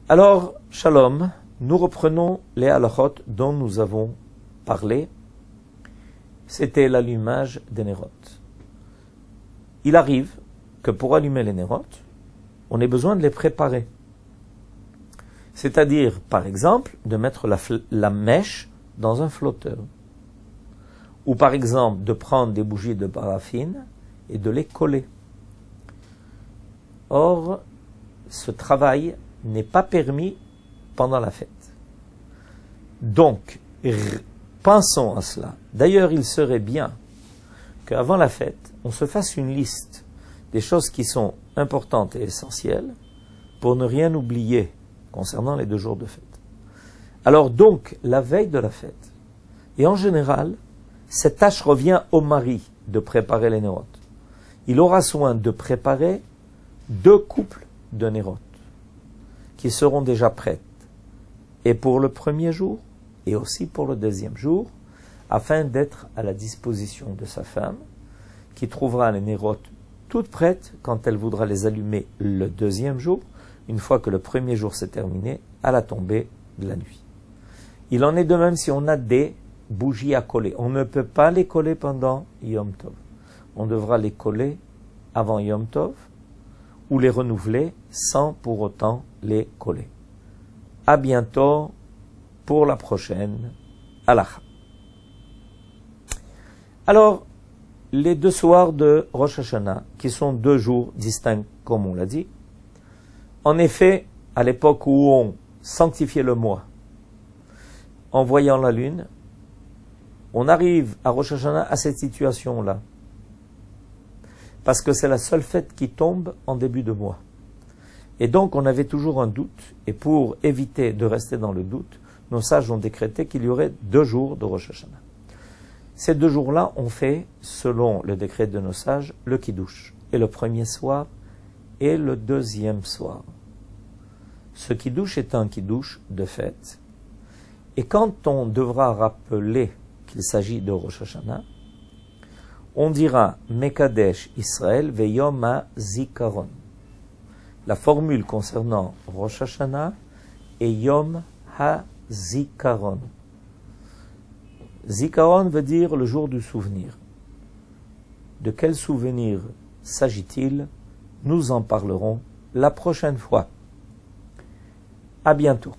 Alors, Shalom, nous reprenons les halachot dont nous avons parlé. C'était l'allumage des néroth. Il arrive que pour allumer les néroth, on ait besoin de les préparer. C'est-à-dire, par exemple, de mettre la mèche dans un flotteur. Ou par exemple, de prendre des bougies de paraffine et de les coller. Or, ce travail n'est pas permis pendant la fête. Donc, pensons à cela. D'ailleurs, il serait bien qu'avant la fête, on se fasse une liste des choses qui sont importantes et essentielles pour ne rien oublier concernant les 2 jours de fête. Alors donc, la veille de la fête, et en général, cette tâche revient au mari de préparer les néroth. Il aura soin de préparer 2 couples de néroth qui seront déjà prêtes, et pour le premier jour, et aussi pour le deuxième jour, afin d'être à la disposition de sa femme, qui trouvera les néroth toutes prêtes quand elle voudra les allumer le deuxième jour, une fois que le premier jour s'est terminé, à la tombée de la nuit. Il en est de même si on a des bougies à coller. On ne peut pas les coller pendant Yom Tov. On devra les coller avant Yom Tov, ou les renouveler sans pour autant les coller. À bientôt pour la prochaine halakha. Alors, les 2 soirs de Rosh Hashanah, qui sont 2 jours distincts, comme on l'a dit, en effet, à l'époque où on sanctifiait le mois, en voyant la lune, on arrive à Rosh Hashanah à cette situation-là. Parce que c'est la seule fête qui tombe en début de mois. Et donc on avait toujours un doute, et pour éviter de rester dans le doute, nos sages ont décrété qu'il y aurait 2 jours de Rosh Hashanah. Ces 2 jours-là, on fait, selon le décret de nos sages, le kiddush, et le premier soir, et le deuxième soir. Ce kiddush est un kiddush de fête. Et quand on devra rappeler qu'il s'agit de Rosh Hashanah, on dira Mekadesh Israël veyom ha-zikaron. La formule concernant Rosh Hashanah est Yom ha-zikaron. Zikaron veut dire le jour du souvenir. De quel souvenir s'agit-il? Nous en parlerons la prochaine fois. À bientôt.